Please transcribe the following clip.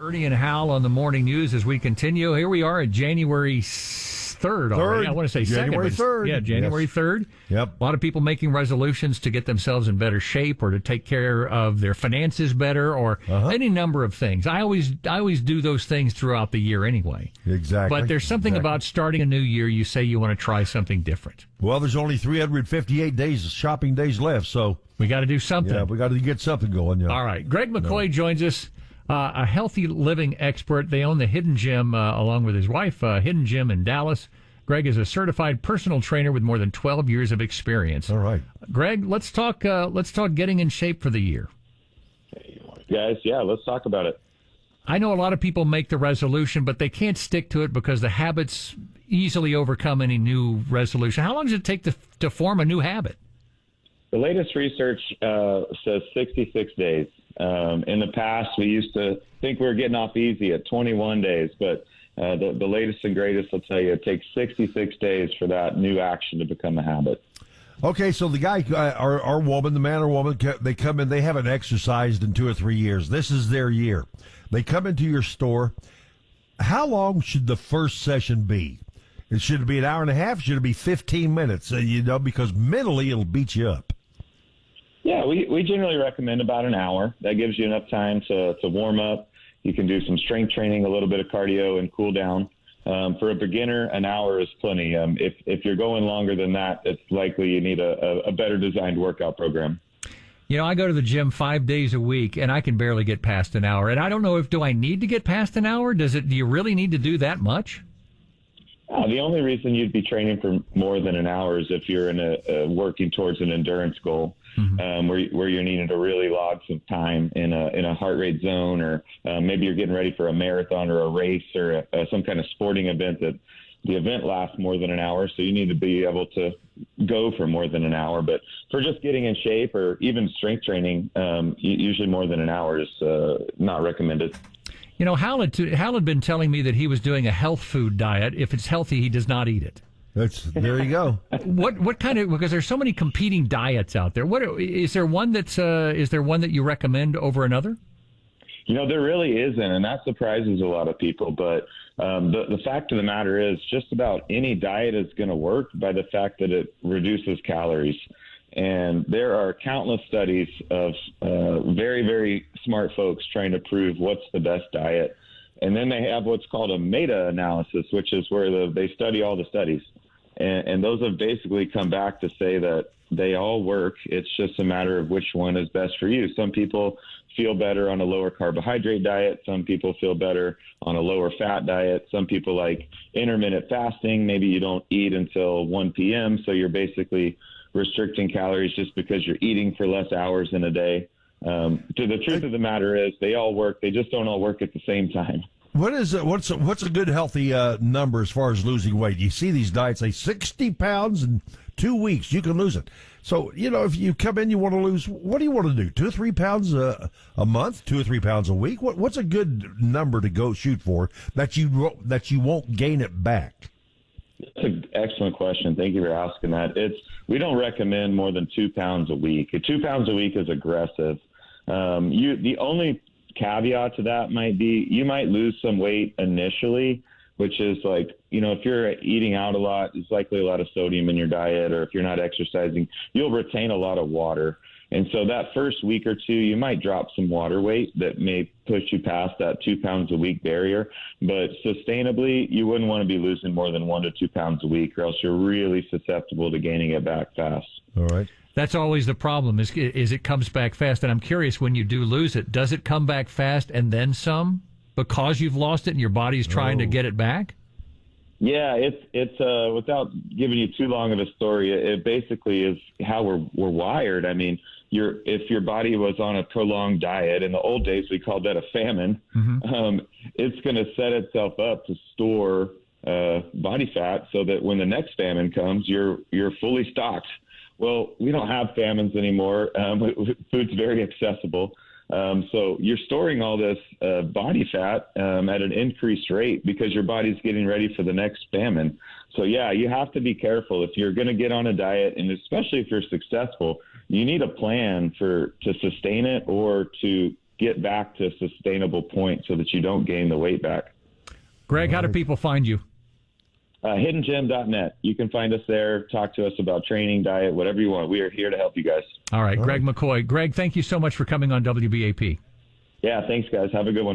Ernie and Hal on the morning news as we continue. Here we are at January 3rd already. I want to say January 2nd. 3rd. Yeah, January 3rd. Yep. A lot of people making resolutions to get themselves in better shape or to take care of their finances better or any number of things. I always do those things throughout the year anyway. Exactly. But there's something about starting a new year. You say you want to try something different. Well, there's only 358 days, shopping days left, so we got to do something. Yeah, we got to get something going. Yeah. All right. Greg McCoy joins us. A healthy living expert. They own the Hidden Gym along with his wife, Hidden Gym in Dallas. Greg is a certified personal trainer with more than 12 years of experience. All right. Greg, let's talk getting in shape for the year. Guys, yeah, let's talk about it. I know a lot of people make the resolution, but they can't stick to it because the habits easily overcome any new resolution. How long does it take to form a new habit? The latest research says 66 days. In the past, we used to think we were getting off easy at 21 days, but the latest and greatest will tell you it takes 66 days for that new action to become a habit. Okay, so the guy, our woman, the man or woman, they come in, they haven't exercised in 2 or 3 years. This is their year. They come into your store. How long should the first session be? Should it be an hour and a half? Should it be 15 minutes? Because mentally it'll beat you up. Yeah, we generally recommend about an hour. That gives you enough time to warm up. You can do some strength training, a little bit of cardio, and cool down. For a beginner, an hour is plenty. If you're going longer than that, it's likely you need a better designed workout program. You know, I go to the gym 5 days a week, and I can barely get past an hour. And I don't know do I need to get past an hour? Do you really need to do that much? The only reason you'd be training for more than an hour is if you're in working towards an endurance goal, where you're needing to really log some time in a heart rate zone, or maybe you're getting ready for a marathon or a race or some kind of sporting event that the event lasts more than an hour. So you need to be able to go for more than an hour. But for just getting in shape or even strength training, usually more than an hour is not recommended. You know, Hal had been telling me that he was doing a health food diet. If it's healthy, he does not eat it. There you go. What kind of, because there's so many competing diets out there. Is there one that you recommend over another? You know, there really isn't, and that surprises a lot of people. But the fact of the matter is, just about any diet is going to work by the fact that it reduces calories. And there are countless studies of very, very smart folks trying to prove what's the best diet. And then they have what's called a meta-analysis, which is where they study all the studies. And those have basically come back to say that they all work. It's just a matter of which one is best for you. Some people feel better on a lower carbohydrate diet. Some people feel better on a lower fat diet. Some people like intermittent fasting. Maybe you don't eat until 1 p.m., so you're basically restricting calories just because you're eating for less hours in a day. The truth of the matter is they all work. They just don't all work at the same time. What's a good healthy number as far as losing weight? You see these diets say 60 pounds in 2 weeks, you can lose it. So, if you come in, you want to lose, what do you want to do? 2 or 3 pounds a month, 2 or 3 pounds a week? What's a good number to go shoot for that you won't gain it back? That's an excellent question. Thank you for asking that. We don't recommend more than 2 pounds a week. 2 pounds a week is aggressive. The only caveat to that might be you might lose some weight initially, which is like, if you're eating out a lot, there's likely a lot of sodium in your diet, or if you're not exercising, you'll retain a lot of water. And so that first week or two, you might drop some water weight that may push you past that 2 pounds a week barrier. But sustainably, you wouldn't want to be losing more than 1 to 2 pounds a week, or else you're really susceptible to gaining it back fast. All right. That's always the problem is it comes back fast. And I'm curious, when you do lose it, does it come back fast and then some because you've lost it and your body's trying to get it back? Yeah, it's without giving you too long of a story, it basically is how we're wired. I mean, if your body was on a prolonged diet, in the old days we called that a famine, it's going to set itself up to store body fat so that when the next famine comes, you're fully stocked. Well, we don't have famines anymore. Food's very accessible. So you're storing all this body fat at an increased rate because your body's getting ready for the next famine. So, yeah, you have to be careful. If you're going to get on a diet, and especially if you're successful, you need a plan to sustain it or to get back to a sustainable point so that you don't gain the weight back. Greg, how do people find you? HiddenGem.net. You can find us there. Talk to us about training, diet, whatever you want. We are here to help you guys. All right, Greg McCoy. Greg, thank you so much for coming on WBAP. Yeah, thanks, guys. Have a good one.